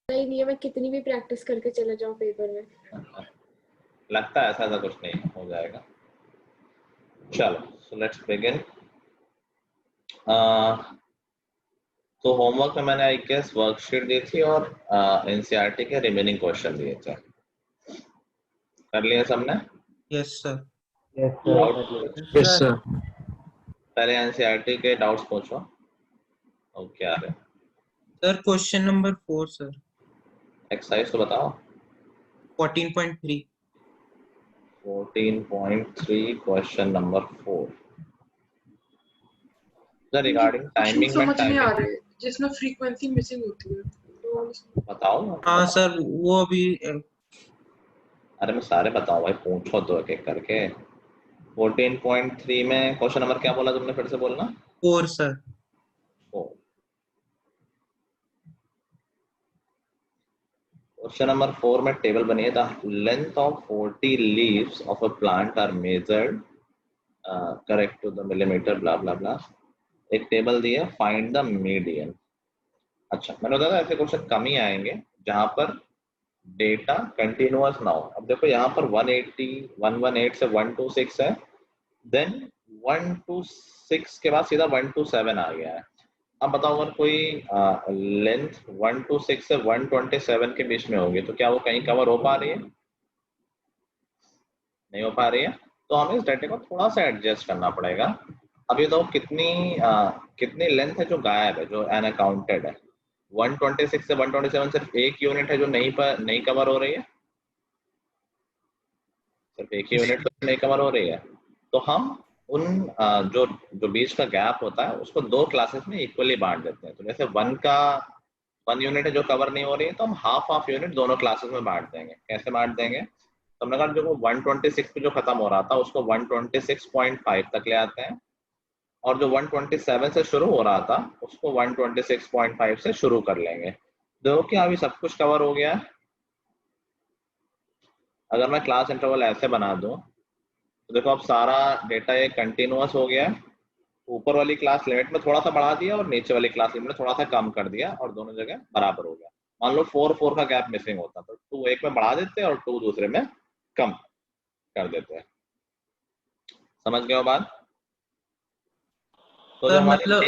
ही नहीं है, मैं कितनी भी प्रैक्टिस करके चले जाऊं पेपर में। लगता है ऐसा कुछ नहीं हो जाएगा। चलो सो लेट्स बिगिन। तो होमवर्क में मैंने आई गेस वर्कशीट दी थी और एनसीईआरटी के रिमेनिंग क्वेश्चन दिए थे। कर लिए सबने? Yes sir. Yes sir. पहले एनसीईआरटी के डाउट्स पूछो। ओके आ रहे sir question number 4 sir. Exercise तो बताओ। 14.3 question number 4 the regarding timing में समझ नहीं आ रहे जिसमें फ्रीक्वेंसी मिसिंग होती है तो बताओ। हाँ सर वो अभी अरे मैं सारे बताऊं भाई, पूछो तो एक एक करके। 14.3 में क्वेश्चन नंबर क्या बोला तुमने, फिर से बोलना। 4 सर। क्वेश्चन नंबर 4 में टेबल बनी है, the length of 40 leaves of a plant are measured correct to the millimetre blah blah blah. एक टेबल दी है, फाइंड द मीडियन। अच्छा मैंने बताया था ऐसे क्वेश्चन कम ही आएंगे जहां पर डेटा कंटिन्यूअस ना हो। अब देखो यहाँ पर 180 118 से 126 है, देन 126 के बाद सीधा 127 आ गया है। अब बताओ अगर कोई लेंथ 126 से 127 के बीच में होगी तो क्या वो कहीं कवर हो पा रही है? नहीं हो पा रही है। तो हमें इस डाटा को थोड़ा सा एडजस्ट करना पड़ेगा। अब ये तो कितनी लेंथ है जो गायब है, जो अनअकाउंटेड है। 126 से 127 सिर्फ एक यूनिट है जो नहीं कवर हो रही है, सिर्फ एक ही यूनिट तो नहीं कवर हो रही है। तो हम उन जो बीच का गैप होता है उसको दो क्लासेस में इक्वली बांट देते हैं। तो जैसे 1 यूनिट है जो कवर नहीं हो रही है तो हम हाफ यूनिट दोनों क्लासेस में बांट देंगे। कैसे बांट देंगे? तो हमने कहा जो 126 पे जो खत्म हो रहा था उसको 126.5 तक ले आते हैं, और जो 127 से शुरू हो रहा था उसको 126.5 से शुरू कर लेंगे। देखो कि अभी सब कुछ कवर हो गया है। अगर मैं क्लास इंटरवल ऐसे बना दूं तो देखो अब सारा डेटा ये कंटिन्यूअस हो गया है। ऊपर वाली क्लास लिमिट में थोड़ा सा बढ़ा दिया और नीचे वाली क्लास लिमिट में थोड़ा सा कम कर दिया और दोनों जगह बराबर हो गया। मान लो 4 का गैप मिसिंग होता तो 2 एक में बढ़ा देते और 2 दूसरे में कम कर देते हैं। समझ गए हो बात? तो सर मतलब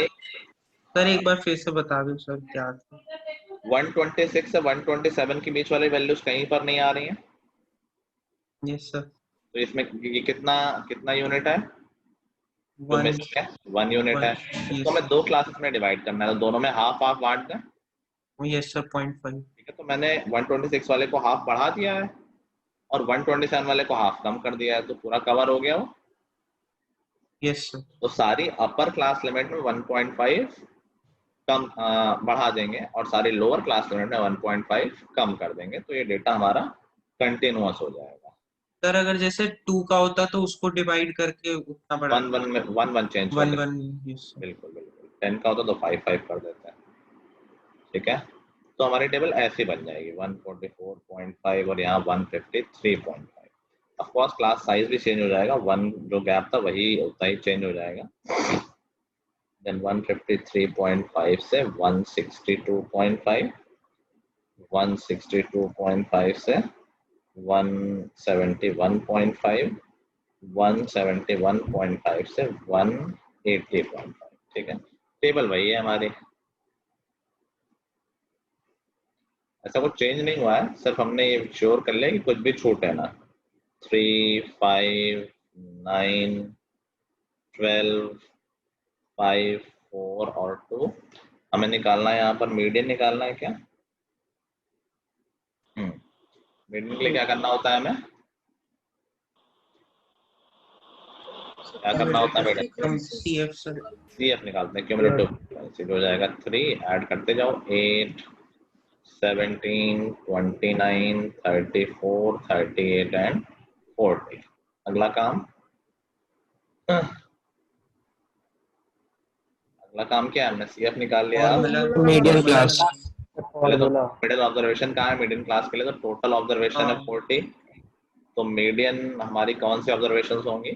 सर एक बार फिर से बता दो सर क्या था। 126 से 127 के बीच वाली वैल्यूज कहीं पर नहीं आ रही हैं। Yes sir. तो इसमें ये कितना यूनिट है? 1 यूनिट है। इसको हमें दो क्लासेस में डिवाइड करना है, तो दोनों में हाफ हाफ बांट दें। Yes sir 0.5। ठीक है, तो मैंने 126 वाले को हाफ बढ़ा दिया है और 127 वाले को हाफ कम कर दिया है, तो पूरा कवर हो गया वो। Yes sir. तो सारी अपर क्लास लिमिट में 1.5 कम बढ़ा देंगे और सारी लोअर क्लास लिमिट में 1.5 कम कर देंगे, तो ये डेटा हमारा कंटिन्यूअस हो जाएगा। सर अगर जैसे 2 का होता तो उसको डिवाइड करके उतना बढ़ा 1 चेंज कर देते हैं। बिल्कुल 10 का होता तो 5 कर देते हैं। ठीक है, तो हमारी टेबल ऐसी बन जाएगी 144.5 और यहाँ 153.5। ऑफ कोर्स क्लास साइज भी चेंज हो जाएगा, 1 जो गैप था वही उतना ही चेंज हो जाएगा। देन 153.5 से 162.5, 162.5 से 171.5, 171.5 से 180.5। ठीक है, टेबल वही है हमारी, ऐसा कुछ चेंज नहीं हुआ है। सिर्फ हमने ये श्योर कर लिया कि कुछ भी छूटे ना। 3, 5, 9, 12, 5, 4 और 2 हमें निकालना है। यहाँ पर मीडियन निकालना है क्या? मीडियन के लिए क्या करना होता है हमें? क्या करना होता है मीडियन? CF निकालते हैं, क्यूमुलेटिव फ्रीक्वेंसी हो जाएगा 3। ऐड करते जाओ 8, 17, 29, 34, 38 एंड 40। अगला काम क्या है? हमने CF निकाल लिया। Median class. पहले तो मिडिल ऑब्जर्वेशन कहाँ है मीडियन क्लास के लिए? तो टोटल ऑब्जर्वेशन है 40। तो मीडियन हमारी कौन सी ऑब्जर्वेशन होंगी?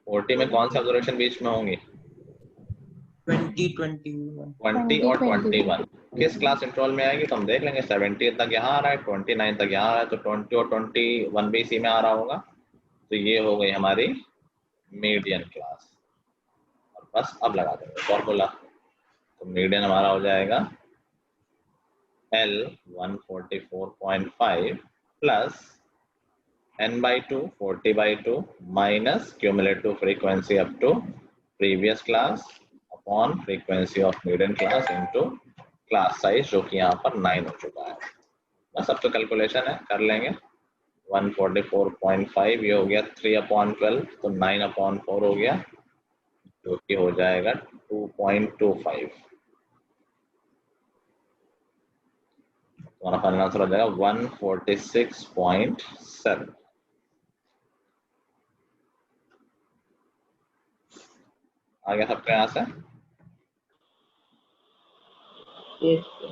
40 में कौन सी ऑब्जर्वेशन बीच में होंगी? 20 21 20 और 21 किस क्लास इंटरवल में आएगी तो हम देख लेंगे। 70 तक यहाँ आ रहा है, 29 तक यहाँ आ रहा है, तो 20 और 21 भी इसी में आ रहा होगा। तो ये हो गई हमारी मीडियन क्लास। और बस अब लगा देंगे फॉर्मूला। तो मीडियन हमारा हो जाएगा L 144.5 plus n/2 40/2 minus cumulative frequency up to previous class upon frequency of median class into class size, जो कि यहाँ पर 9 हो चुका है। बस अब तो कैलकुलेशन है, कर लेंगे। 144.5 ये हो गया 3/12, तो 9/4 हो गया, जो कि हो जाएगा 2.25। हमारा फाइनल आंसर हो जाएगा 146.7। आ गया सबके यहाँ से? Yes, sir.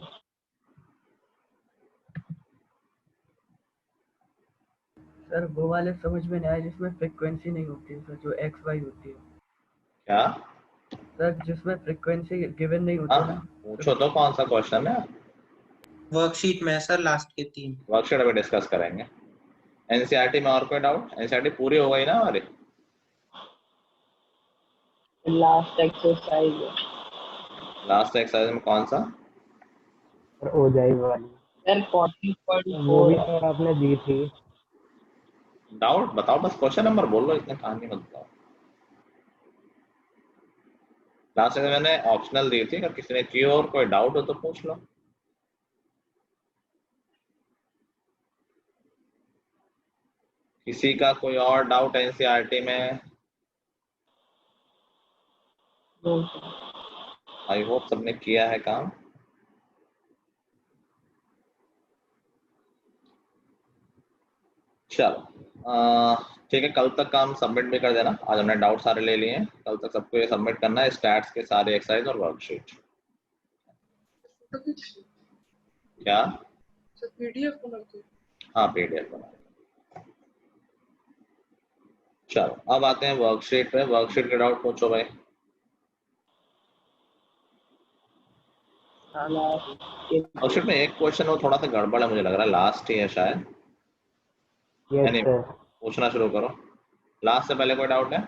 सर वो वाले समझ में नहीं आया जिसमें फ्रीक्वेंसी नहीं होती है सर, जो एक्स वाई होती है। क्या सर जिसमें फ्रीक्वेंसी गिवन नहीं होती ना। पूछो तो कौन सा क्वेश्चन है? वर्कशीट में है सर, लास्ट के 3। वर्कशीट अभी डिस्कस करेंगे। एनसीईआरटी में और कोई डाउट? एनसीईआरटी पूरी हो गई ना हमारी? लास्ट एक्सरसाइज लास्ट एक्सरसाइज में कौन सा? और हो जाएगी वाली सर वो भी 40.4 सर आपने दी थी। डाउट बताओ, बस क्वेश्चन नंबर बोल लो, इतने कहानी मत बताओ। लास्ट में मैंने ऑप्शनल दी थी, अगर किसी ने की और कोई डाउट हो तो पूछ लो। किसी का कोई और डाउट एनसीईआरटी में? आई होप सबने किया है काम। चलो ठीक है, कल तक काम सबमिट भी कर देना। आज हमने डाउट सारे ले लिए हैं, कल तक सबको ये सबमिट करना है, स्टैट्स के सारे एक्सरसाइज और वर्कशीट। क्या? सर पीडीएफ बना के। हाँ पीडीएफ बना। चलो अब आते हैं वर्कशीट पे। वर्कशीट के डाउट पूछो भाई। वर्कशीट में एक क्वेश्चन वो थोड़ा सा गड़बड़ है, मुझे लग रहा है लास्ट ही है शायद। Yes sir. पूछना शुरू करो। लास्ट से पहले कोई डाउट है?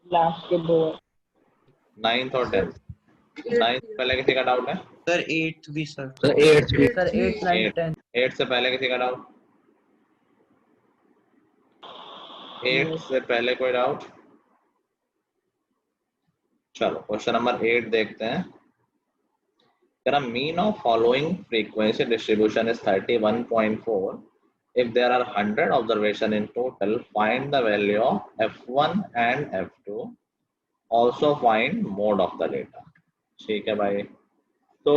लास्ट के 2 9th और 10th? 9th से पहले किसी का डाउट है? सर 8 भी सर। सर 8 भी। सर 8 9 10 8 से पहले किसी का डाउट? 8 से पहले कोई डाउट? चलो क्वेश्चन नंबर 8 देखते हैं। The mean of following frequency distribution is 31.4. If there are 100 observations in total, find the value of f1 and f2. Also find mode of the data. ठीक है भाई। तो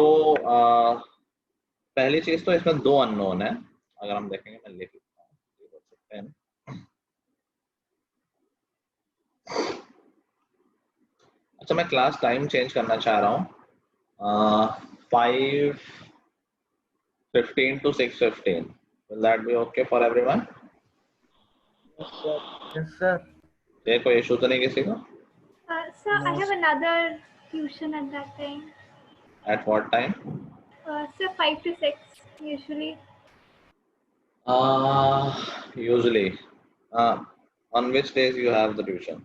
पहली चीज तो इसमें 2 अननोन है। अगर हम देखेंगे, मैं लिख लेता हूँ। अच्छा मैं क्लास टाइम चेंज करना चाह रहा हूँ 5:15 to 6:15. Will that be okay for everyone? Yes sir. ये कोई इशू तो नहीं किसी को? Sir, I have another tuition at that time. At what time? Sir, 5 to 6 usually. Usually. On which days you have the tuition?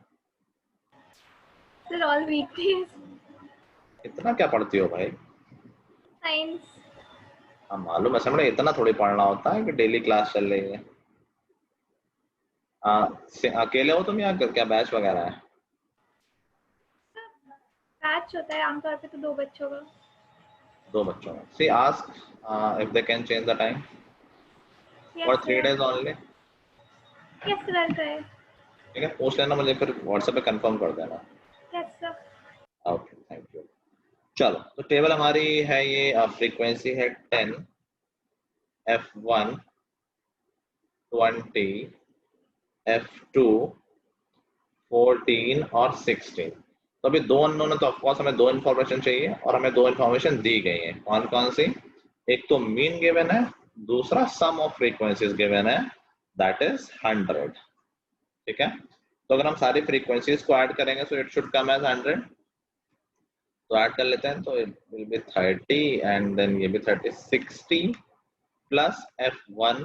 Sir, all weekdays. इतना क्या पढ़ती हो भाई? Science. हाँ मालूम है, समझे इतना थोड़ी पढ़ना होता है कि डेली क्लास चल रही है। अकेले हो तुम या क्या बैच वगैरह है? बैच होता है आमतौर पे तो 2 बच्चों का। 2 बच्चों का। See, ask if they can change the time for 3 days only. Yes sir, sir. ठीक है, पूछ लेना मुझे, फिर व्हाट्सएप पे कंफर्म कर देना। Yes sir. Okay thank you. चलो तो टेबल हमारी है ये, फ्रीक्वेंसी है 10, f1 20, f2 14 और 16। तो अभी 2 अननोन है, तो ऑफकोर्स हमें 2 इन्फॉर्मेशन चाहिए और हमें 2 इन्फॉर्मेशन दी गई है। कौन कौन सी? एक तो मीन गिवन है, दूसरा सम ऑफ फ्रीक्वेंसीज गिवन है, दैट इज 100। ठीक है, तो अगर हम सारी फ्रीक्वेंसीज को ऐड करेंगे तो इट शुड कम एज 100। तो ऐड कर लेते हैं, तो it will be 30 and then ये भी 30, 60 प्लस F1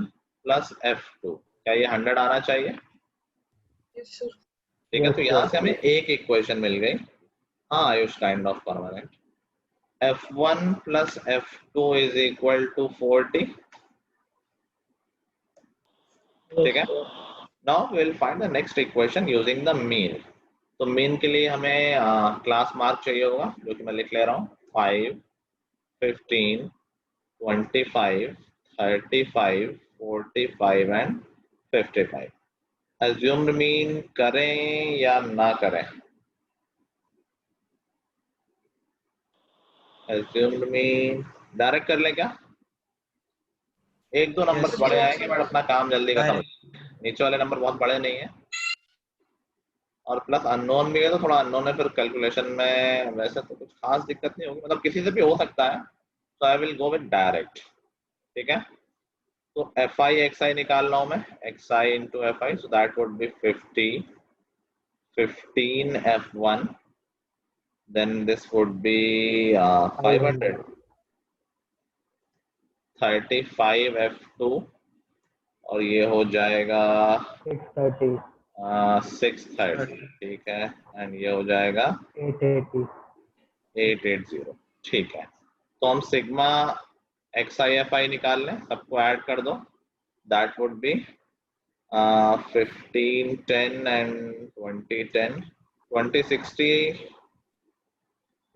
प्लस F2, क्या ये 100 आना चाहिए? Yes, sir. ठीक है, Yes, तो यहाँ sir. से हमें एक इक्वेशन मिल गई. हाँ Ayush, kind of permanent. F1 plus F2 is equal to 40. ठीक है. Now we'll find the next equation using the mean. तो मीन के लिए हमें क्लास मार्क चाहिए होगा, जो कि मैं लिख ले रहा हूँ. 5, 15, 25, 35, 45 एंड 55. Assumed mean करें या ना करें? Assumed mean डायरेक्ट कर लें क्या? एक दो नंबर Yes, बड़े yes. आएंगे बट अपना काम जल्दी खत्म. Direct. नीचे वाले नंबर बहुत बड़े नहीं है, और प्लस अननोन भी है, तो थोड़ा अननोन है, फिर कैलकुलेशन में वैसे तो कुछ खास दिक्कत नहीं होगी, मतलब किसी से भी हो सकता है. तो I will go with direct. ठीक है, तो एफ आई एक्स आई निकाल रहा हूं मैं, X I into F I, so that would be 50, 15 F1, then this would be 500, 35 F2, और ये हो जाएगा 630, 630. ठीक है, एंड ये हो जाएगा 880. 880. ठीक है, तो हम सिग्मा एक्स आई एफ आई निकाल लें, सबको ऐड कर दो. That would B 15, 10 and 20, 10, 20, 60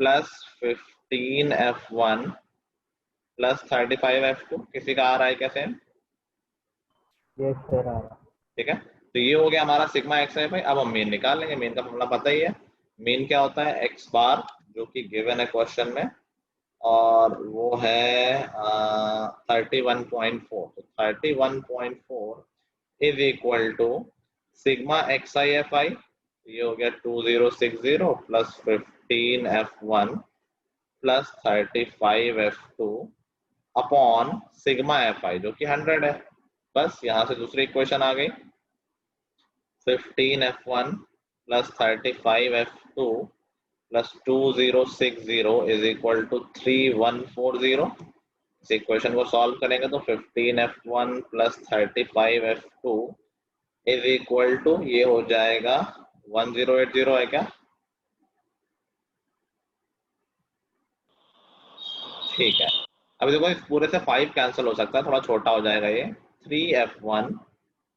plus 15 F1 plus 35 F2. किसी का आ रहा है क्या सेम? Yes, sir. आ रहा. ठीक है, तो ये हो गया हमारा सिग्मा एक्स आई एफ आई. अब हम मीन निकाल लेंगे. मीन का फॉर्मूला पता ही है. मीन क्या होता है? एक्स बार, जो कि गिवन है क्वेश्चन में, और वो है 31.4. तो 31.4 is equal to sigma X I F I. ये हो गया 2060 plus 15 F1 plus 35 F2 upon sigma F I, जो कि 100 है. बस यहाँ से दूसरी इक्वेशन आ गई. 15 F1 plus 35 F2 plus 2060 is equal to 3140. इस इक्वेशन को सॉल्व करेंगे तो 15 F1 plus 35 F2 is equal to, ये हो जाएगा 1080 है क्या? ठीक है, अभी देखो इस पूरे से 5 कैंसिल हो सकता है, थोड़ा छोटा हो जाएगा ये. 3F1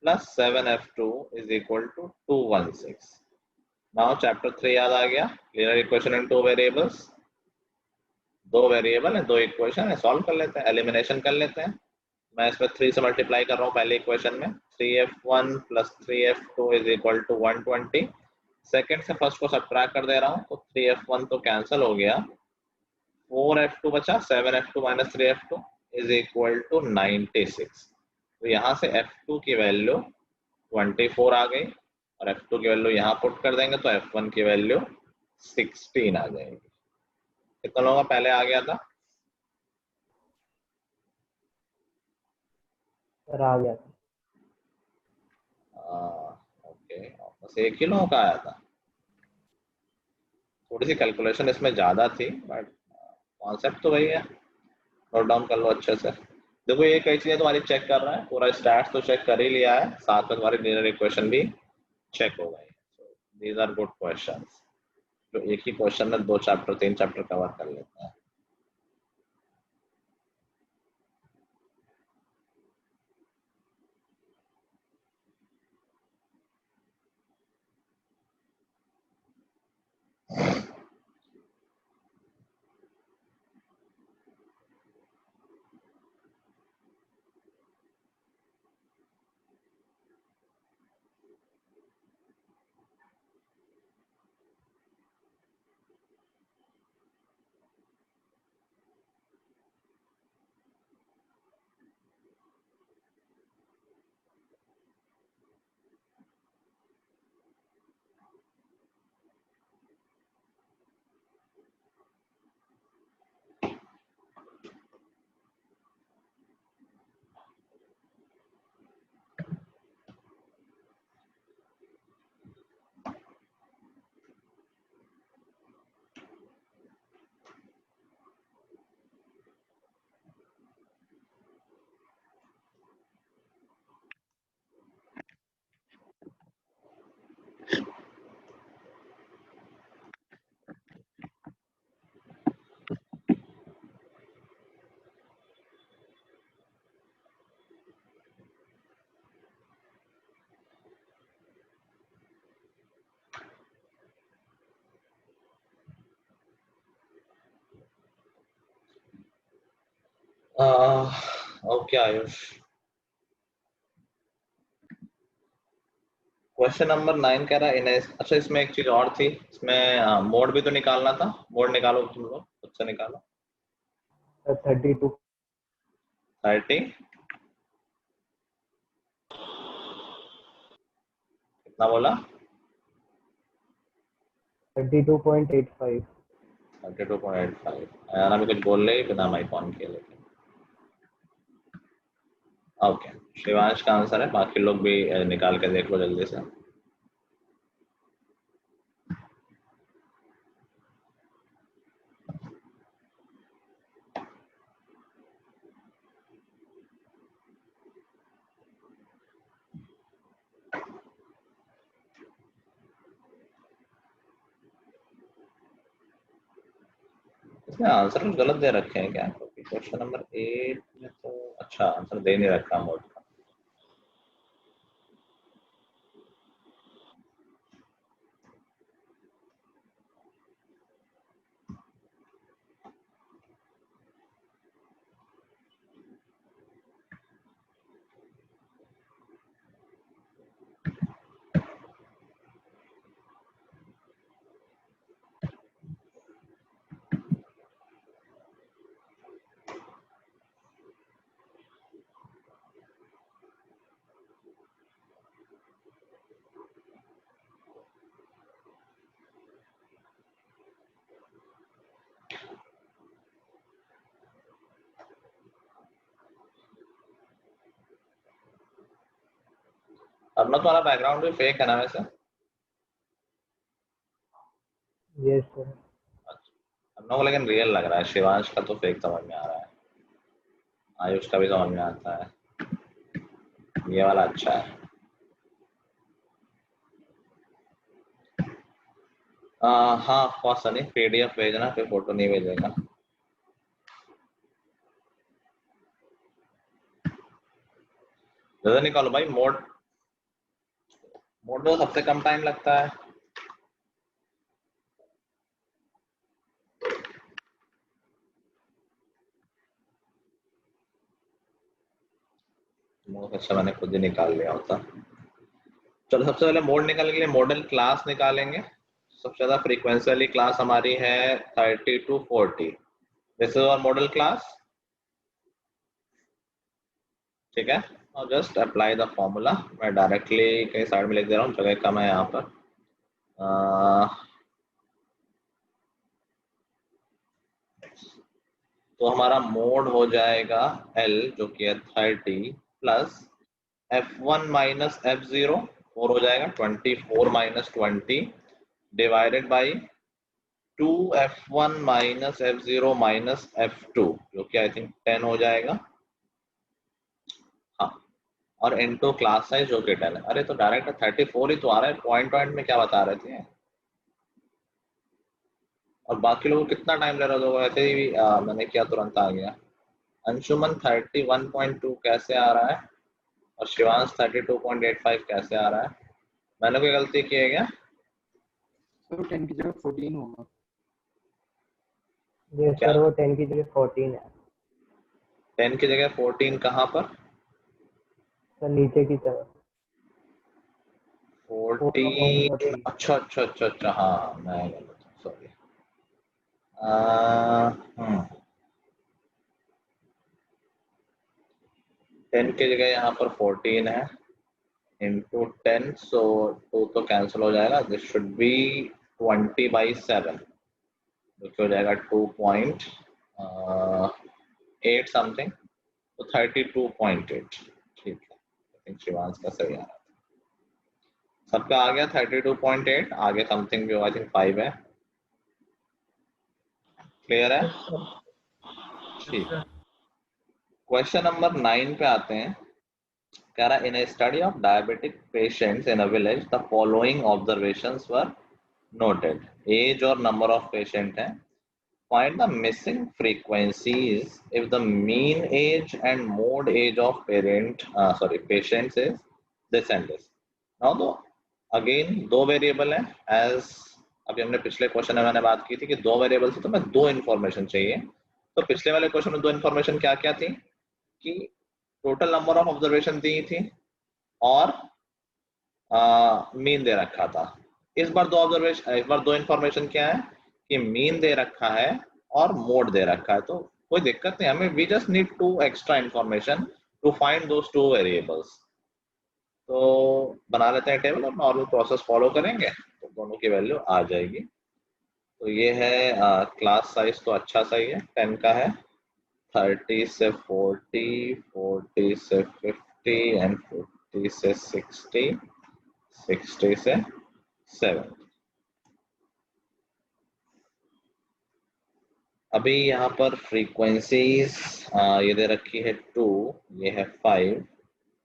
plus 7F2 is equal to 216. Now chapter 3 याद आ गया. Linear equation in two variables. दो वेरिएबल है, दो इक्वेशन है, सॉल्व कर लेते हैं, एलिमिनेशन कर लेते हैं. मैं इसमें 3 से मल्टीप्लाई कर रहा हूँ पहले इक्वेशन में. 3F1 plus 3F2 is equal to 120. Second से फर्स्ट को सब्ट्रैक्ट कर दे रहा हूँ, तो 3F1 तो कैंसिल हो गया, 4F2 बचा, 7F2 minus 3F2 is equal to 96. तो यहाँ से F2 की वैल्यू 24 आ गई, और F2 की वैल्यू यहाँ पुट कर देंगे तो F1 की वैल्यू 16 आ जाएगी. कितना लोगों का पहले आ गया था? सर आ गया था. ओके, बस एक ही लोगों का आया था. थोड़ी सी कैलकुलेशन इसमें ज्यादा थी, बट कॉन्सेप्ट तो वही है. नोट डाउन कर लो अच्छे से. देखो ये कई चीजें तुम्हारी चेक कर रहा है, पूरा स्टैट्स तो चेक कर ही लिया है, साथ में तुम्हारी लिनियर इक्वेशन भी चेक हो गई. दीज आर गुड क्वेश्चंस, जो एक ही क्वेश्चन में 2 चैप्टर 3 चैप्टर कवर कर लेते हैं. ओके आयुष, क्वेश्चन नंबर 9 कह रहा है अच्छा इसमें एक चीज और थी, इसमें मोड भी तो निकालना था, मोड निकालो तुम लोग, खुद से निकालो। 32 30 कितना बोला? 32.85 32.85। यार अभी कुछ बोल रहे बिना माइक ऑन किए, लेकिन ओके शिवांश का आंसर है, बाकी लोग भी निकाल के देख लो जल्दी से। इसमें आंसर गलत दे रखे हैं क्या? क्वेश्चन नंबर 8 में तो अच्छा आंसर दे नहीं रखा मोड का। अपना तुम्हारा बैकग्राउंड भी फेक है ना वैसे? Yes sir. हम लोग को लेकिन रियल लग रहा है। शिवांश का तो फेक समझ में आ रहा है, आयुष का भी समझ में आता है, ये वाला अच्छा है। हाँ फर्स्ट नहीं, पीडीएफ भेजना, फिर फोटो नहीं भेजेगा। जल्दी निकालो भाई, मोड में सबसे कम टाइम लगता है। अच्छा मैंने खुद ही निकाल लिया होता। चलो सबसे पहले मोड निकालने के लिए मॉडल क्लास निकालेंगे। सबसे ज्यादा फ्रीक्वेंसी वाली क्लास हमारी है 30 to 40। This is our modal class, ठीक है। और जस्ट अप्लाई द फॉर्मूला। मैं डायरेक्टली कहीं साइड में लिख दे रहा हूँ, जगह कम है यहाँ पर। तो हमारा मोड हो जाएगा L जो कि है 30 प्लस F1 माइनस F0, 4 हो जाएगा 24 minus 20 divided by 2F1 minus F0 minus F2 जो कि आई थिंक 10 हो जाएगा। हाँ, और इनटू क्लास साइज जो कि 10 है। अरे तो डायरेक्ट 34 ही तो आ रहा है, पॉइंट में क्या बता रहे थे? और बाकी लोगों को कितना टाइम ले रहा था? वैसे ही मैंने किया तुरंत आ गया। अंशुमन 31.2 कैसे आ रहा है और शिवांश 32.85 कैसे आ रहा है? मैंने कोई गलती की है क्या? सर 10 की जगह 14 होगा। यस सर, वो 10 की जगह 14 है। 10 की जगह 14 कहाँ पर? सर नीचे की तरफ 14। अच्छा अच्छा अच्छा अच्छा, हाँ मैं सॉरी। 10 की जगह यहाँ पर 14 है इंटू 10, सो 2 तो कैंसिल हो जाएगा। दिस शुड बी 20/7 जो कि हो जाएगा 2.8 समथिंग, तो 32.8। ठीक है, आई थिंक शिवांश का सही आ रहा है। सबका आ गया 32.8, आगे समथिंग जो आई थिंक 5 है। क्लियर है? ठीक है। क्वेश्चन नंबर 9 पे आते हैं। कह रहा है in a study of diabetic patients in a village the following observations were noted. Age और नंबर ऑफ पेशेंट है। Find the missing frequencies if the mean age and mode age of patients is this and this. Now तो again दो variable है, as अभी हमने पिछले question में मैंने बात की थी कि दो वेरिएबल से तो मैं दो इंफॉर्मेशन चाहिए। तो पिछले वाले क्वेश्चन में दो इन्फॉर्मेशन क्या क्या थी कि टोटल नंबर ऑफ ऑब्जर्वेशन दी थी और मीन दे रखा था। इस बार दो इन्फॉर्मेशन क्या है कि मीन दे रखा है और मोड दे रखा है। तो कोई दिक्कत नहीं, हमें we just need to extra information to find those two variables. तो बना लेते हैं टेबल और नॉर्मल प्रोसेस फॉलो करेंगे तो दोनों की वैल्यू आ जाएगी। तो ये है क्लास साइज तो अच्छा सही है, 10 का है, 30 से 40, 40 से 50 एंड 50 से 60, 60 से 7। अभी यहाँ पर फ्रीक्वेंसीज ये दे रखी है 2, ये है 5,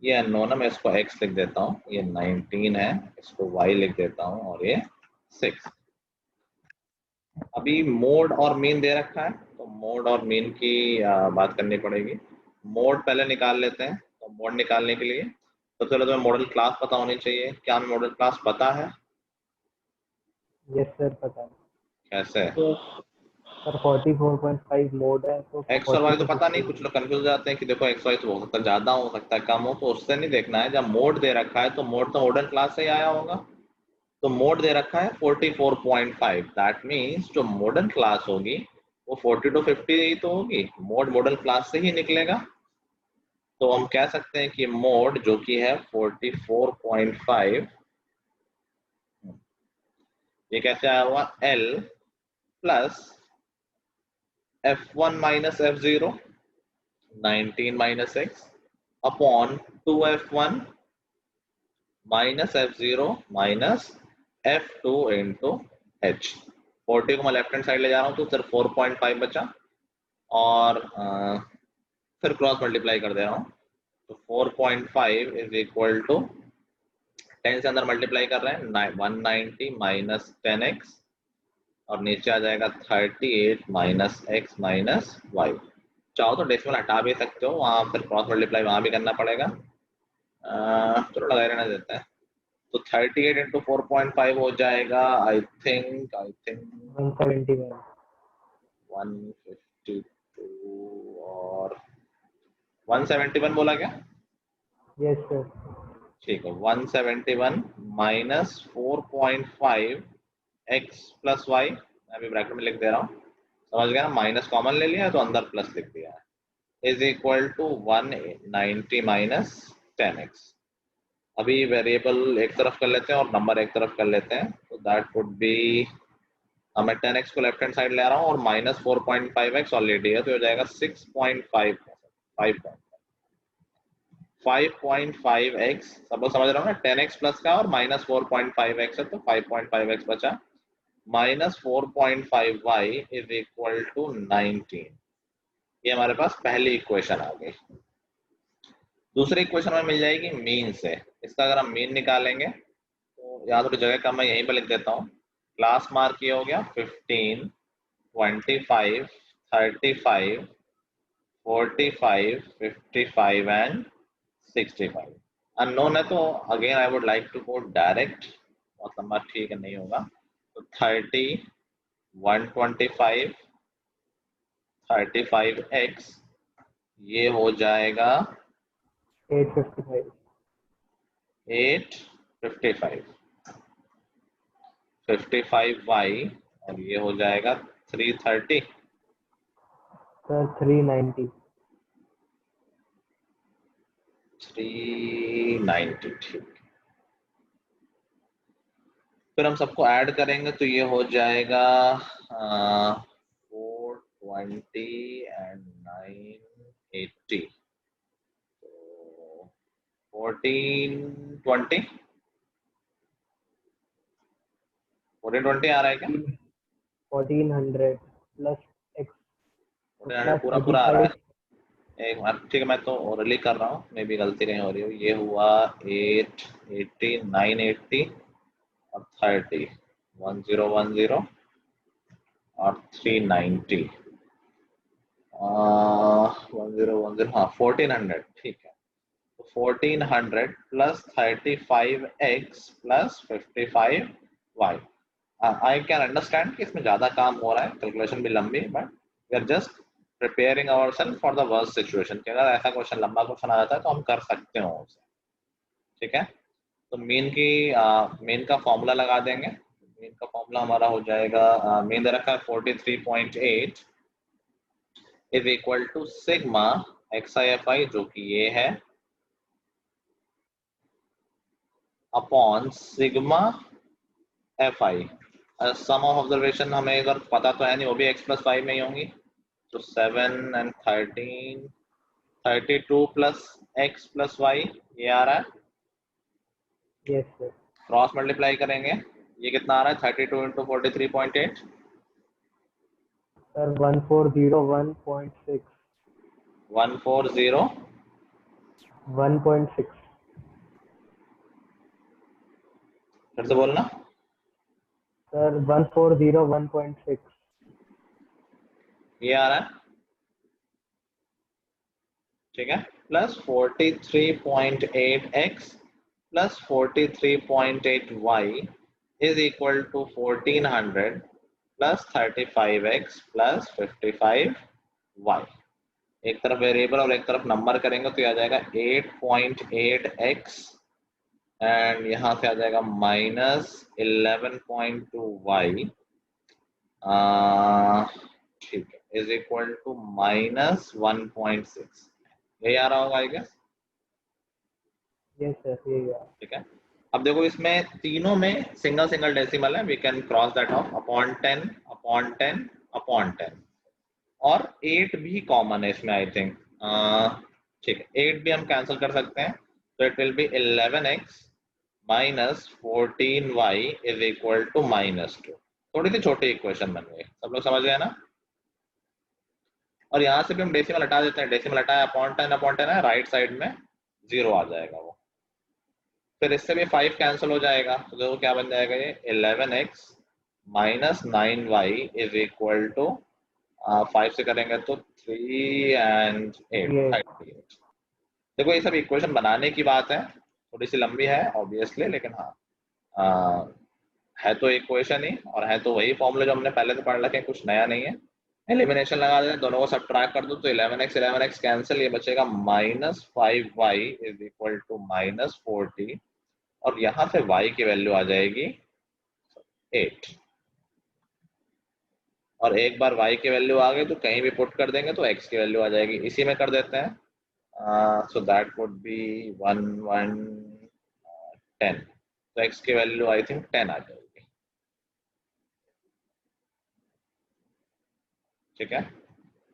ये अननोन है, मैं इसको x लिख देता हूँ, ये 19 है, इसको y लिख देता हूँ और ये 6। अभी मोड और मीन दे रखा है तो मोड और मीन की बात करनी पड़ेगी। मोड पहले निकाल लेते हैं। तो मोड निकालने के लिए सबसे पहले तुम्हें मॉडल क्लास पता होनी चाहिए। क्या हमें मॉडल क्लास पता है? यस सर पता है कैसे? सर 44.5 मोड है तो एक्स और वाई तो पता नहीं, कुछ लोग कंफ्यूज हो जाते हैं कि देखो एक्स वाई तो हो सकता है ज्यादा हो सकता है कम हो, तो उससे नहीं देखना है। जब मोड दे रखा है तो मोड तो मॉडर्न क्लास से ही आया होगा। तो मोड दे रखा है 44.5, दैट मीन्स जो मॉडर्न क्लास होगी वो 40 to 50 ही तो होगी, मोड मॉडर्न क्लास से ही निकलेगा। तो हम कह सकते हैं कि मोड जो कि है 44.5, ये कैसे आया हुआ, L plus F1 minus F0 19 minus x upon 2F1 minus F0 minus F2 into h। 40 को मैं लेफ्ट हैंड साइड ले जा रहा हूँ तो सिर्फ 4.5 बचा और फिर क्रॉस मल्टीप्लाई कर दे रहा हूँ तो 4.5 इज इक्वल टू 10 से अंदर मल्टीप्लाई कर रहे हैं 190 माइनस 10x और नीचे आ जाएगा 38 माइनस x माइनस y। चाहो तो डेसिमल हटा भी सकते हो, वहां फिर क्रॉस मल्टीप्लाई वहां भी करना पड़ेगा, चलो लगाए रहना देते हैं। तो 38 इंटू 4.5 हो जाएगा आई थिंक 171 152 और 171 बोला क्या? यस सर ठीक है, 171 माइनस 4.5 x प्लस वाई, मैं अभी ब्रैकेट में लिख दे रहा हूँ, समझ गया ना, माइनस कॉमन ले लिया है तो अंदर प्लस लिख दिया है, is equal to 190 minus 10x। अभी वेरिएबल एक तरफ कर लेते हैं और नंबर एक तरफ कर लेते हैं, तो दैट वुड बी, मैं 10x को लेफ्ट हैंड साइड ले रहा हूँ और माइनस 4.5x ऑलरेडी है तो हो जाएगा 6.5 5.5x, सब लोग समझ रहे हो ना, 10x प्लस का और माइनस 4.5x है तो 5.5x बचा, minus 4.5y is equal to 19। ये हमारे पास पहली इक्वेशन आ गई। दूसरी इक्वेशन में मिल जाएगी मीन से। इसका अगर हम मीन निकालेंगे तो यहाँ थोड़ी जगह का मैं यहीं पर लिख देता हूँ। क्लास मार्क ये हो गया 15, 25, 35, 45, 55 एंड 65। अननोन है तो again I would like to go direct, बहुत लंबा ठीक है नहीं होगा, तो 30, 125, 35x ये हो जाएगा 855 855, 55y और ये हो जाएगा 330, सर 390 390। ठीक, फिर हम सबको ऐड करेंगे तो ये हो जाएगा 420 एंड 980, तो 1420 आ रहा है क्या? 1400 प्लस x पूरा पूरा आ रहा है एक बार, ठीक है, मैं तो ओरली कर रहा हूँ, मे भी गलती कहीं हो रही हो। ये हुआ 880, 980 और 30, 1010 और 390, 1010, हाँ 1400, ठीक है। तो 1400 plus 35x plus 55y। I can understand कि इसमें ज्यादा काम हो रहा है, कैलकुलेशन भी लंबी, but we are just preparing ourselves for the worst situation कि अगर ऐसा क्वेश्चन लंबा क्वेश्चन आ जाता है तो हम कर सकते हो उसे, ठीक है। तो मीन का फॉर्मूला लगा देंगे। मीन का फॉर्मूला हमारा हो जाएगा, मीन दे रखा है 43.8 is equal to sigma XI जो कि ये है upon sigma FI। Sum of observation हमें अगर पता तो है नहीं, वो भी x+5 में ही होंगी। तो 7 and 13 32 प्लस x+y ये आ रहा है। Yes sir. क्रॉस मल्टीप्लाई करेंगे, ये कितना आ रहा है 32 इंटू 43.8 सर 1401.6 140 1.6 फिर से बोलना सर 1401.6 ये आ रहा है, ठीक है। Plus 43.8x plus 43.8y is equal to 1400 plus 35x plus 55y। एक तरफ वेरिएबल और एक तरफ नंबर करेंगे तो ये आ जाएगा 8.8x एंड यहाँ से आ जाएगा माइनस 11.2y, ठीक है, इज इक्वल टू माइनस 1.6। यही आ रहा होगा आई गेस, यस सर ये गया। ठीक है। अब देखो इसमें तीनों में सिंगल सिंगल डेसिमल है, we can cross that off upon 10 upon 10 upon 10 और 8 भी कॉमन है इसमें आई थिंक, ठीक है 8 भी हम कैंसिल कर सकते हैं। तो it will be 11x minus 14y is equal to -2। थोड़ी सी छोटी इक्वेशन बन गई, सब लोग समझ गए ना। और यहाँ से भी हम डेसिमल हटा देते हैं, डेसिमल हटाया अपॉन 10 है, राइट साइड में 0 आ जाएगा वो। फिर इससे भी 5 कैंसिल हो जाएगा, तो देखो क्या बन जाएगा ये 11x minus 9y is equal to 5 से करेंगे तो 3 and 8 देखो ये सब इक्वेशन बनाने की बात है, थोड़ी सी लंबी है ऑब्वियसली, लेकिन हाँ है तो इक्वेशन ही और है तो वही फॉर्मूले जो हमने पहले से पढ़ रखे हैं, कुछ नया नहीं है। एलिमिनेशन लगा दें, दोनों को सब्ट्रैक्ट कर दो तो 11x कैंसिल, ये बचेगा -5y इज इक्वल टू -40 और यहाँ से y की वैल्यू आ जाएगी 8। और एक बार y की वैल्यू आ गई तो कहीं भी पुट कर देंगे तो x की वैल्यू आ जाएगी, इसी में कर देते हैं। सो दैट वुड बी 1 1 10, तो x की वैल्यू आई थिंक 10 आ जाएगी, ठीक है।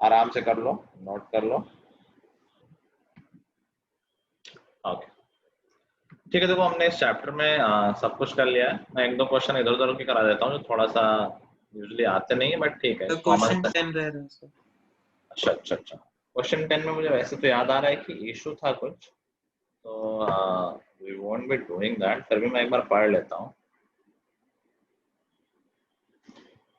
आराम से कर लो, नोट कर लो, ओके ठीक है। देखो हमने इस चैप्टर में सब कुछ कर लिया है। मैं एक दो क्वेश्चन इधर उधर की करा देता हूँ जो थोड़ा सा यूजुअली आते नहीं है, बट ठीक है। तो क्वेश्चन 10 रह रहा है सर। अच्छा क्वेश्चन 10 में मुझे वैसे तो याद आ रहा है कि इशू था कुछ, तो we won't be doing that, फिर भी मैं एक बार पढ़ लेता हूँ।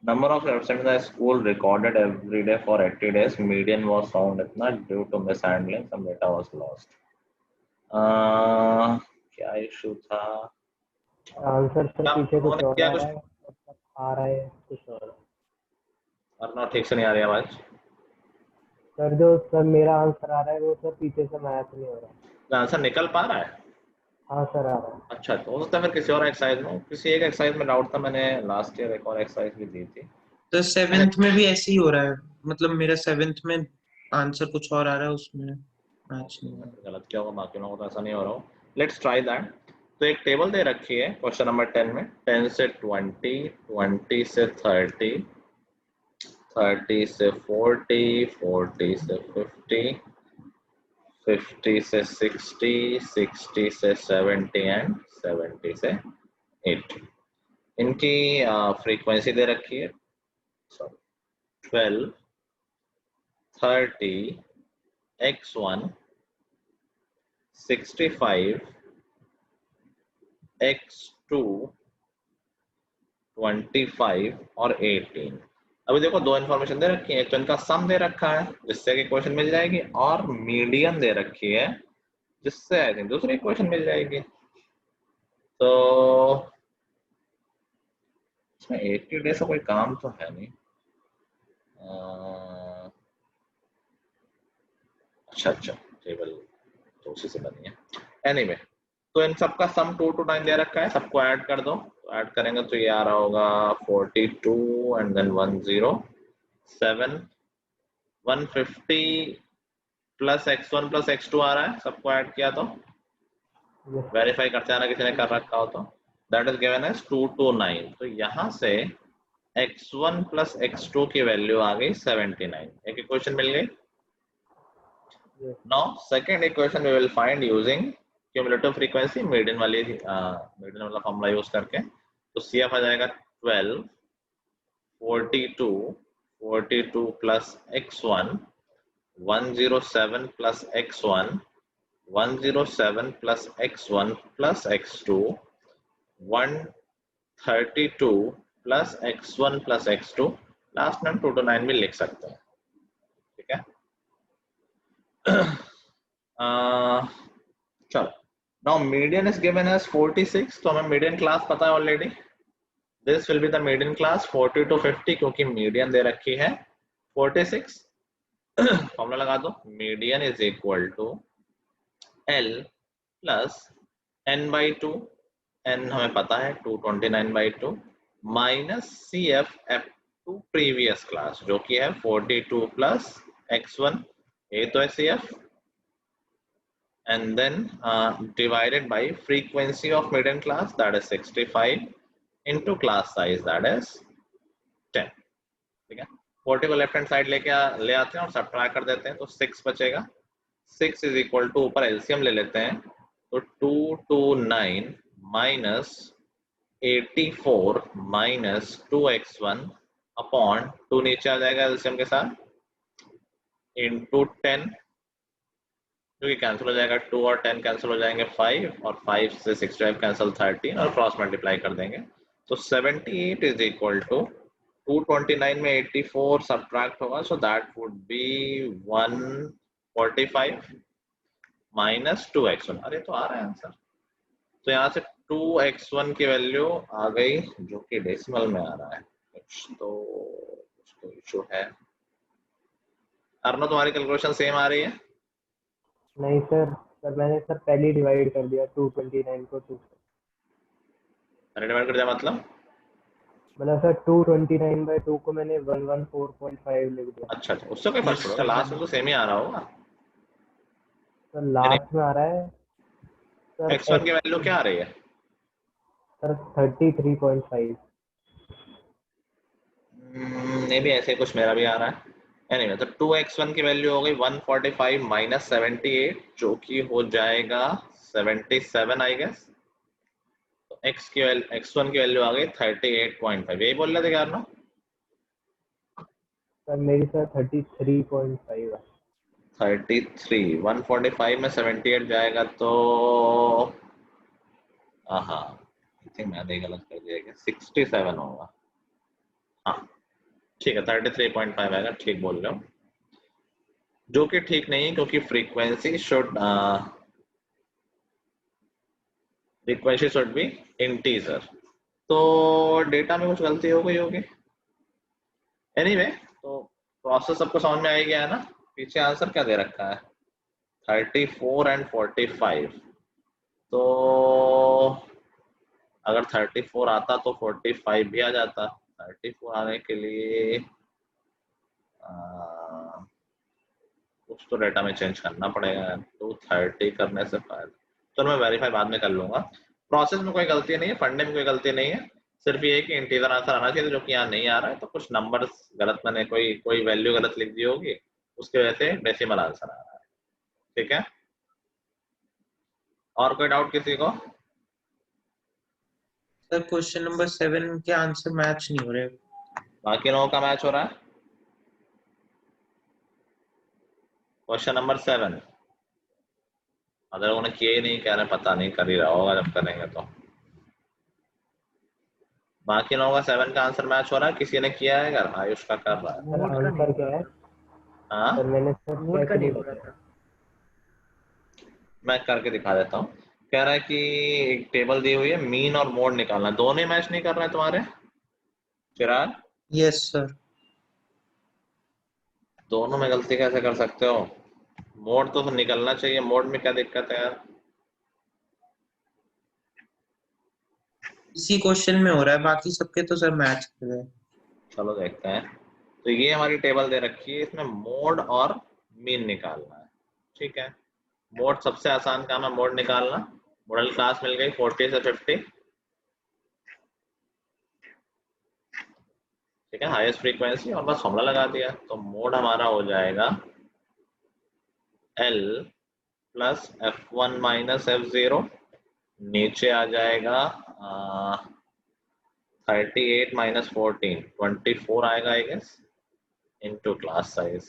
Number of absent in the school recorded every day for 80 days. Median was found इतना due to mishandling. Some data was lost. क्या इशू था? आंसर सर पीछे कुछ और क्या आ कुछ रहा है, आ रहा है कुछ और। और ठीक से नहीं आ रही आवाज। सर जो सर मेरा आंसर आ रहा है वो सर पीछे से मैच नहीं हो रहा। आंसर निकल पा रहा है? हाँ सर आ रहा है। अच्छा, तो हो सकता है फिर किसी और एक्सरसाइज में, किसी एक एक्सरसाइज में डाउट था, मैंने लास्ट ईयर एक और एक्सरसाइज भी दी थी। तो 7th में भी ऐसे ही हो रहा है, मतलब मेरा 7th में आंसर कुछ और आ रहा है, उसमें मैच नहीं हो रहा। गलत क्या होगा, बाकी लोगों को तो ऐसा नहीं हो रहा हो। Let's try that. तो एक टेबल दे रखी है क्वेश्चन नंबर 10 में, 10 से 20, 20 से 30, 30 से 40, 40 से 50, 50 से 60, 60 से 70 एंड 70 से 80। इनकी फ्रीक्वेंसी दे रखी है 12, 30, x1, 65, x2, 25 और 18। अभी देखो दो इन्फॉर्मेशन दे रखी है, एक तो इनका सम दे रखा है जिससे कि क्वेश्चन मिल जाएगी, और मीडियन दे रखी है जिससे आई थिंक दूसरी क्वेश्चन मिल जाएगी। तो इसमें 80 डेज का कोई काम तो है नहीं। अच्छा टेबल तो उसी से बनी है। एनीवे तो इन सबका सम 2 to 9 दे रखा है, सबको ऐड कर दो। तो ऐड करेंगे तो ये आ रहा होगा 42 and then 107 150 plus x1 plus x2 आ रहा है, सबको ऐड किया तो वेरीफाई करते आना किसी ने कर रखा हो तो। That is given as 2 to 9। तो यहाँ से x1 प्लस x2 की वैल्यू आ गई 79। एक इक्वेशन मिल गई। Now second equation we will find using cumulative frequency, median वाला फॉर्मूला यूज करके। तो CF आ जाएगा 12 42 plus x1 107 plus x1 107 plus x1 plus x2 132 plus x1 plus x2। Last में हम 2 to 9 भी लिख सकते हैं, ठीक है। चलो now median is given as 46, तो हमें मीडियन क्लास पता है already. This will be the median class 40 to 50 क्योंकि मीडियन दे रखी है 46। फॉर्मूला लगा दो, median is equal to L plus n/2, n हमें पता है 229/2 minus CF F2 previous class जो कि है 42 प्लस x1, ये तो है CF, and then divided by frequency of median class that is 65 into class size that is 10, ठीक है। 40 को लेफ्ट हैंड साइड ले आते हैं और सब्ट्रैक्ट कर देते हैं तो 6 बचेगा। 6 इज इक्वल टू, ऊपर एलसीएम ले लेते हैं तो 229 माइनस 84 माइनस 2x1 अपॉन 2 नीचे आ जाएगा एलसीएम के साथ इंटू 10 जो कि कैंसिल हो जाएगा, 2 और 10 कैंसिल हो जाएंगे 5 और 5 से 65 कैंसिल 13 और क्रॉस मल्टीप्लाई कर देंगे तो 78 इज इक्वल टू 229 में 84 सब्ट्रैक्ट होगा सो that would B 145 minus 2x1। अरे तो आ रहा है आंसर। तो यहाँ से 2x1 की वैल्यू आ गई जो कि डेसिमल में आ रहा है। कुछ तो इशू है। अर्नो तुम्हारी कैलकुलेशन सेम आ रही है? नहीं सर, मैंने सर पहले डिवाइड कर दिया 229 को 2 से। अरे डिवाइड कर दिया मतलब सर 229/2 को मैंने 114.5 लिख दिया। अच्छा उससे कोई फर्क पड़ेगा, लास्ट में तो सेम ही आ रहा होगा। सर लास्ट में आ रहा है सर x1 की वैल्यू क्या आ रही है? सर 33.5। ये भी ऐसे कुछ मेरा भी आ रहा है। एनीवे तो 2x1 की वैल्यू हो गई 145 माइनस 78 जो कि हो जाएगा 77 आई गेस। तो x1 की वैल्यू आ गई 38.5। यही बोल रहे थे यार ना? सर मेरी सर 33.5 है। 33 145 में 78 जाएगा तो हाँ आई थिंक मैंने गलत कर दिया क्या, 67 होगा। हाँ ठीक है 33.5 आएगा, ठीक बोल रहे हो। जो कि ठीक नहीं है क्योंकि फ्रीक्वेंसी शुड बी इंटीजर, तो डेटा में कुछ गलती हो गई होगी। एनीवे तो प्रोसेस सबको समझ में आ गया है ना? पीछे आंसर क्या दे रखा है 34 एंड 45। तो अगर 34 आता तो 45 भी आ जाता। 34 आने के लिए कुछ तो डेटा में चेंज करना पड़ेगा। 230 करने से फायदा, तो मैं वेरीफाई बाद में कर लूंगा। प्रोसेस में कोई गलती नहीं है, पढ़ने में कोई गलती नहीं है, सिर्फ ये कि इंटीजर आंसर आना चाहिए जो कि यहाँ नहीं आ रहा है। तो कुछ नंबर्स गलत, मैंने कोई वैल्यू गलत लिख दी होगी, उसकी वजह से डेसिमल आंसर आ रहा है। ठीक है, और कोई डाउट किसी को? सर क्वेश्चन नंबर 7 के आंसर मैच नहीं हो रहे। बाकी लोगों का मैच हो रहा है? क्वेश्चन नंबर 7 अगर लोगों ने किए ही नहीं, कह रहे पता नहीं, कर ही रहा होगा जब करेंगे तो। बाकी लोगों का 7 का आंसर मैच हो रहा है? किसी ने किया है? अगर आयुष का कर रहा है। सर आंसर क्या है? हाँ सर मैंने सर नोट का नहीं हो रहा था। मैं करके दिखा देता हूँ। कह रहा है कि एक टेबल दी हुई है, मीन और मोड निकालना, दोनों मैच नहीं कर रहा है तुम्हारे चिराग? Yes sir. दोनों में गलती कैसे कर सकते हो? मोड तो निकलना चाहिए, मोड में क्या दिक्कत है यार? इसी क्वेश्चन में हो रहा है, बाकी सबके तो सर मैच कर रहे हैं। चलो देखते हैं। तो ये हमारी टेबल दे रखी है, इसमें मोड और मीन निकालना है। ठीक है, मोड सबसे आसान काम है, मोड निकालना। मॉडल क्लास मिल गई 40 से 50। ठीक है, हाईएस्ट फ्रीक्वेंसी, और बस फॉर्मूला लगा दिया। तो मोड हमारा हो जाएगा L plus F1 minus F0, नीचे आ जाएगा 38 माइनस 14, 24 आएगा I guess, into class size.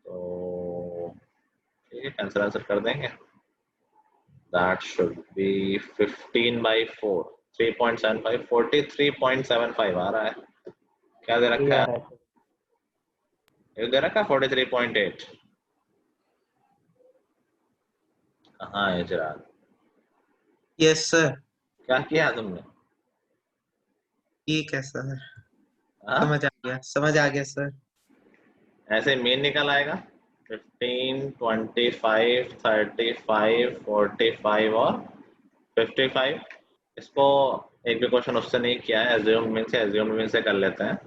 तो ठीक है, कैंसिल आंसर कर देंगे। दैट शुड बी 15/4, 3.75, 43.75 आ रहा है। क्या दे रखा है? ये दे रखा है 43.8। कहाँ है चिराग? Yes sir. क्या किया तुमने? ठीक है सर, हाँ? समझ आ गया सर। ऐसे मीन निकल आएगा 15, 25, 35, 45 और 55। इसको एक भी क्वेश्चन उससे नहीं किया है, एज्यूम्ड मीन से, एज्यूम्ड मीन से कर लेते हैं।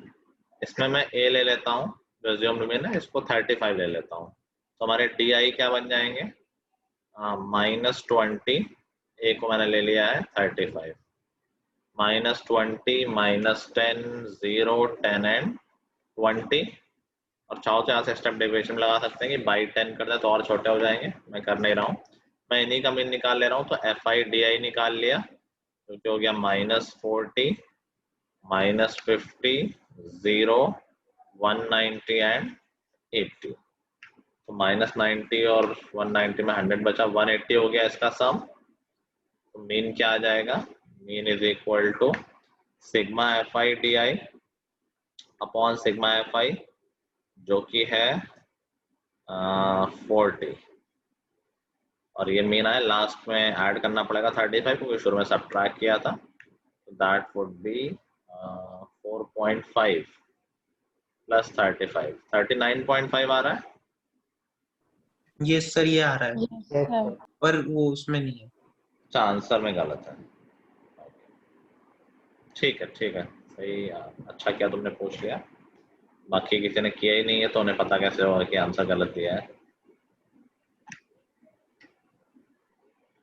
इसमें मैं ए ले लेता हूँ, जो एज्यूम्ड मीन है, इसको 35 ले लेता हूँ। तो हमारे डी आई क्या बन जाएंगे? -20, ए को मैंने ले लिया है 35, -20, -10, 0, 10 एंड 20। और चाहो तो यहाँ से स्टेप डेविएशन लगा सकते हैं कि बाई 10 कर दे तो और छोटे हो जाएंगे। मैं कर नहीं रहा हूँ, मैं इन्हीं का मीन निकाल ले रहा हूँ। तो एफ आई डी आई निकाल लिया, जो कि हो गया -40, -50, 0, 190 एंड 80। तो -90 और 190 में 100 बचा, 180 हो गया इसका सम। तो मीन क्या आ जाएगा? Mean is equal to sigma F I D I upon sigma F I, जो कि है 40। और ये मीन आया, लास्ट में ऐड करना पड़ेगा 35, क्योंकि शुरू में सब्ट्रैक्ट किया था। तो दैट वुड बी 4.5 प्लस 35, 39.5 आ रहा है। यस सर, ये आ रहा है, Yes, पर वो उसमें नहीं है। अच्छा, आंसर में गलत है। ठीक है, ठीक है, सही। अच्छा किया तुमने पूछ लिया, बाकी किसी ने किया ही नहीं है तो उन्हें पता कैसे होगा कि आंसर गलत दिया है।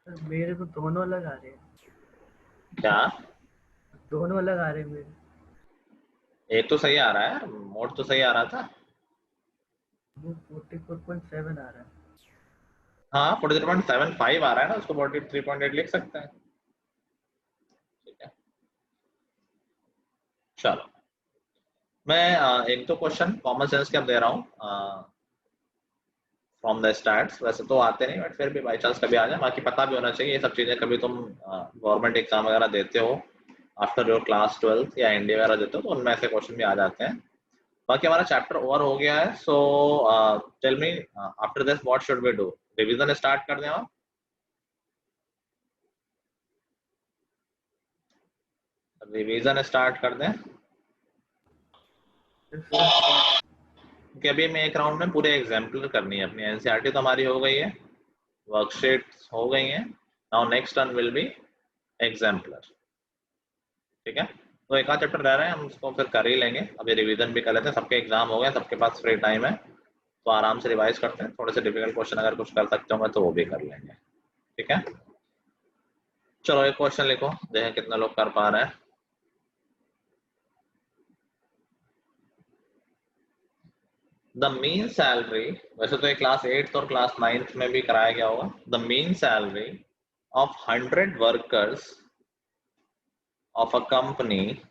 मेरे को दोनों अलग आ रहे हैं, क्या? दोनों अलग आ रहे हैं मेरे। एक तो सही आ रहा है, मोड तो सही आ रहा था। वो 44.7 आ रहा है। हाँ, 43.75 आ रहा है ना, उसको 43.8 लिख सकते हैं। ठीक है, चलो मैं एक तो क्वेश्चन कॉमन सेंस के अब दे रहा हूँ फ्रॉम द स्टार्ट्स। वैसे तो आते नहीं, बट फिर भी बाई चांस कभी आ जाए। बाकी पता भी होना चाहिए ये सब चीजें, कभी तुम गवर्नमेंट एग्जाम वगैरह देते हो आफ्टर योर क्लास 12 या एनडी वगैरह देते हो, तो उनमें ऐसे क्वेश्चन भी आ जाते हैं। बाकी हमारा चैप्टर ओवर हो गया है। So tell me after this what should we do? Revision start कर दें आप? रिवीजन स्टार्ट कर दें, क्योंकि अभी मैं एक राउंड में पूरे एग्जाम्पल करनी है अपनी। एनसीईआरटी तो हमारी हो गई है, वर्कशीट्स हो गई हैं। Now next one will be exemplar. ठीक है, तो एक आध चैप्टर रह रहे हैं, हम उसको फिर कर ही लेंगे। अभी रिवीजन भी कर लेते हैं, सबके एग्जाम हो गए, सबके पास फ्री टाइम है, तो आराम से रिवाइज करते हैं। थोड़े से डिफिकल्ट क्वेश्चन अगर कुछ कर सकते होंगे तो वो भी कर लेंगे। ठीक है, चलो एक क्वेश्चन लिखो, देखें कितने लोग कर पा रहे हैं। द मीन सैलरी, वैसे तो ये क्लास 8th और क्लास 9th में भी कराया गया होगा। The mean salary of 100 workers of a company,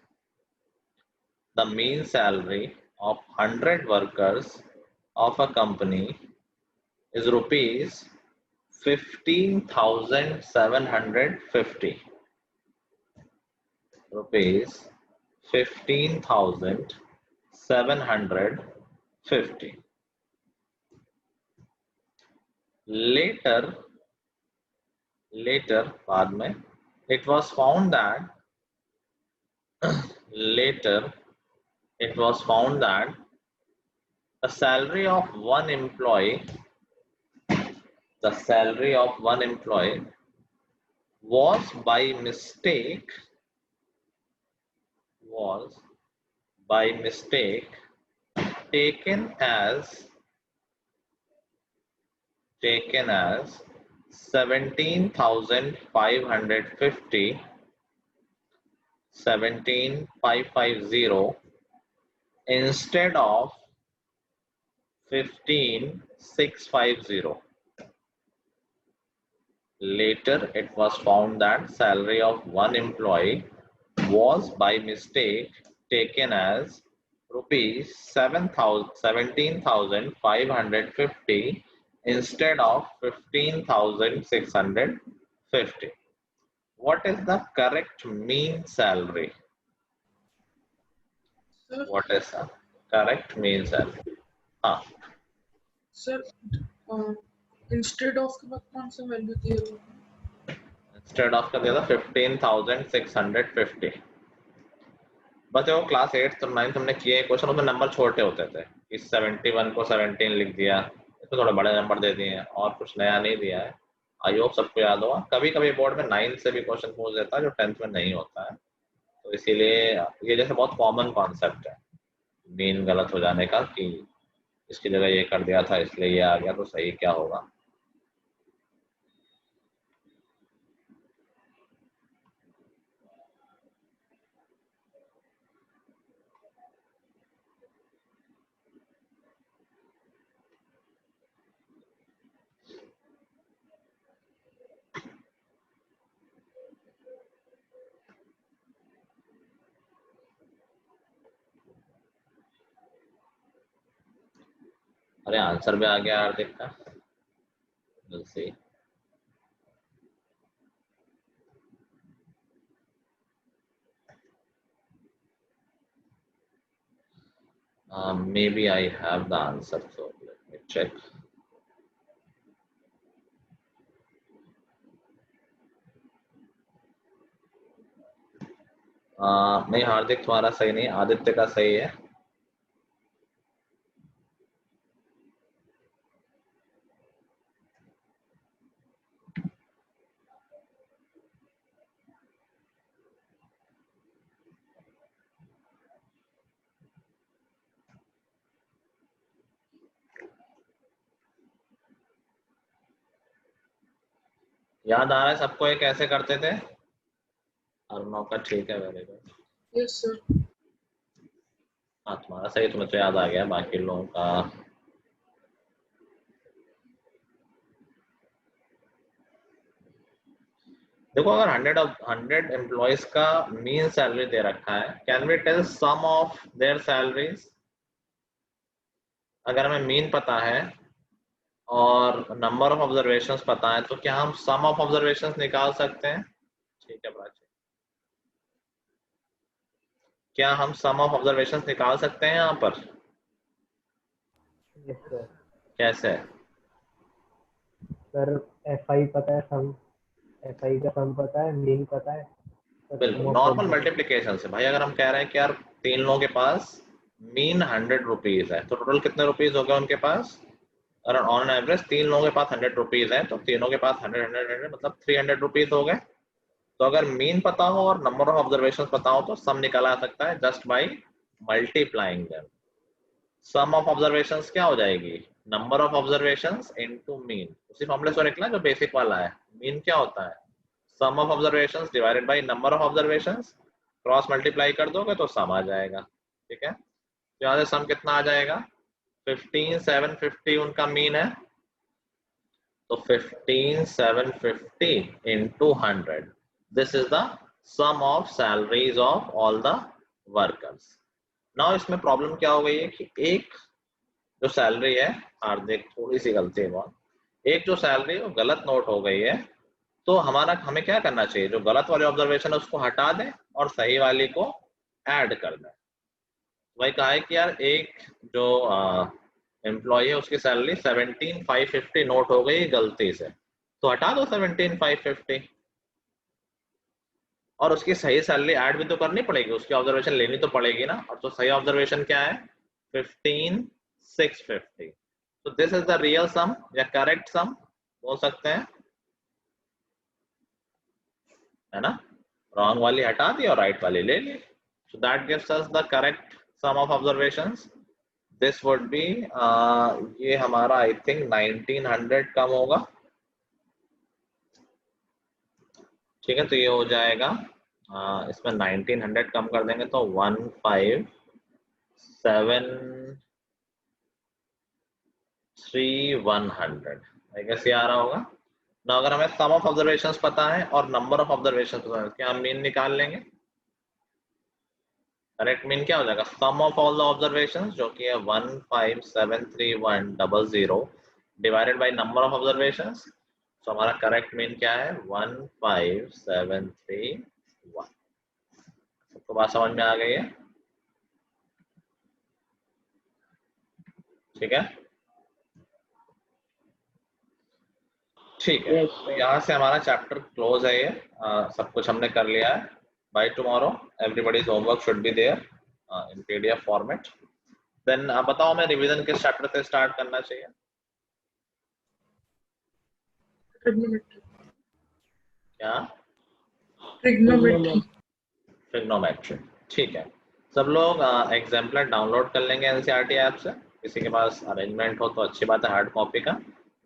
the mean salary of 100 workers of a company is rupees 15,750. Rupees 15,750. Later बाद में it was found that the salary of one employee the salary of one employee was by mistake taken as 17,550 instead of 15,650. Later, it was found that salary of one employee was by mistake taken as rupees 17,550 instead of 15,650. What is the correct mean salary? Sir, What is the correct mean salary? हाँ, sir, instead of के बाद कौन सा value दिया हुआ है? instead of का दिया था 15,650. बस वो क्लास 8 और 9 हमने किए क्वेश्चन, उसमें नंबर छोटे होते थे कि 71 को 17 लिख दिया, इसमें थोड़े बड़े नंबर दे दिए हैं और कुछ नया नहीं दिया है. आई होप सबको याद होगा. कभी कभी बोर्ड में 9 से भी क्वेश्चन पूछ देता है जो 10th में नहीं होता है, तो इसीलिए ये जैसे बहुत कॉमन कॉन्सेप्ट है मीन गलत हो जाने का कि इसकी जगह ये कर दिया था इसलिए ये आ गया, तो सही क्या होगा. अरे आंसर भी आ गया हार्दिक का. We'll see. Maybe I have the answer, so let me check. नहीं हार्दिक तुम्हारा सही नहीं, आदित्य का सही है. याद आ रहा है सबको ये कैसे करते थे? अर्णव का ठीक है, वेरी गुड. Yes, sir. हाँ तुम्हारा सही, तुम्हें तो याद आ गया, बाकी लोगों का देखो. अगर 100 एम्प्लॉयज का मीन सैलरी दे रखा है, can we tell sum of their salaries? अगर हमें मीन पता है और नंबर ऑफ ऑब्जर्वेशंस पता है, तो क्या हम सम ऑफ ऑब्जर्वेशंस निकाल सकते हैं? ठीक है प्राची, क्या हम सम ऑफ ऑब्जर्वेशंस निकाल सकते हैं यहाँ पर? Yes sir. कैसे? सर FI पता है, सम FI का सम पता है, मीन पता है. बिल्कुल नॉर्मल मल्टीप्लिकेशन से. भाई अगर हम कह रहे हैं कि यार 3 लोगों के पास मीन 100 रुपीज है, तो टोटल कितने रुपीज हो गए उनके पास? अगर ऑन एवरेज 3 लोगों के पास 100 रुपीज है, तो तीनों के पास 100 मतलब 300 रुपीज हो गए. तो अगर मीन पता हो और नंबर ऑफ ऑब्जर्वेशन पता हो तो सम निकाला जा सकता है just by multiplying them. Sum of observations क्या हो जाएगी? Number of observations into mean. उसी फॉर्मूले से निकला जो बेसिक वाला है. मीन क्या होता है? Sum of observations divided by number of observations, cross multiply कर दोगे तो सम आ जाएगा. ठीक है, तो यहाँ से सम कितना आ जाएगा? 15,750 उनका मीन है, तो 15,750 into 100. This is the sum of salaries of all the workers. Now इसमें प्रॉब्लम क्या हो गई है कि एक जो सैलरी है, हार्दिक थोड़ी सी गलती है बहुत, एक जो सैलरी है वो गलत नोट हो गई है. तो हमें क्या करना चाहिए? जो गलत वाली ऑब्जर्वेशन है उसको हटा दें और सही वाली को ऐड कर दें. वही कहा है कि यार एक जो एम्प्लॉय है उसकी सैलरी 17,550 नोट हो गई गलती से, तो हटा दो 17,550 और उसकी सही सैलरी ऐड भी तो करनी पड़ेगी, उसकी ऑब्जर्वेशन लेनी तो पड़ेगी ना. और तो सही ऑब्जर्वेशन क्या है? 15,650. तो दिस इज द रियल सम या करेक्ट सम. बोल सकते हैं, है ना? रॉन्ग वाली हटा दी और राइट वाली ले ली. So that gives us the correct sum of observations. This would be ये हमारा I think 1900 कम होगा. ठीक है, तो ये हो जाएगा इसमें 1900 कम कर देंगे तो 1573100 आई गेस ये आ रहा होगा ना. अगर हमें सम ऑफ ऑब्जर्वेशंस पता है और नंबर ऑफ ऑब्जर्वेशंस पता है, क्या हम मीन निकाल लेंगे? करेक्ट मीन क्या हो जाएगा? सम ऑफ ऑल द ऑब्जर्वेशंस जो कि है 1573100 divided by number of observations. तो हमारा करेक्ट मीन क्या है? 15731. सबको बात समझ में आ गई है? ठीक है, ठीक है. तो यहाँ से हमारा चैप्टर क्लोज है. ये सब कुछ हमने कर लिया है. By tomorrow everybody's homework should be there in PDF format. Then आप बताओ हमें रिवीजन किस चैप्टर से स्टार्ट करना चाहिए? ट्रिग्नोमेट्री. क्या? ट्रिग्नोमेट्री. ट्रिग्नोमेट्री. ठीक है, सब लोग एग्जाम्पलर डाउनलोड कर लेंगे एनसीईआरटी ऐप से. किसी के पास अरेंजमेंट हो तो अच्छी बात है, हार्ड कॉपी का.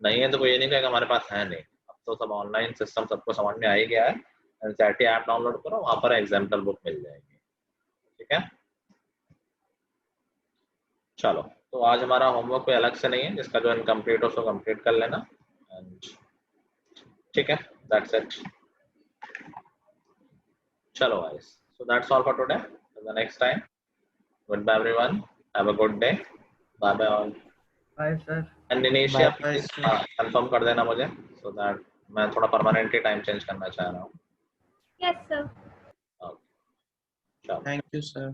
नहीं है तो कोई ये नहीं कहेगा हमारे पास है नहीं. अब तो सब ऑनलाइन सिस्टम सबको समझ में आ ही गया है. एनसीईआरटी ऐप डाउनलोड करो, वहां पर एग्जाम्पल बुक मिल जाएगी. ठीक है, चलो. तो आज हमारा होमवर्क कोई अलग से नहीं है, जिसका जो इनकम्प्लीट हो उसको कंप्लीट कर लेना. ठीक है, दैट्स इट. चलो guys, so that's all for today. Till the next time, goodbye everyone, have a good day, bye bye all. Bye sir. And Ninisha, Bye, please sir. confirm कर देना मुझे, so that मैं थोड़ा permanently time change करना चाह रहा हूँ. Yes, sir. Okay. चलो. Thank you, sir.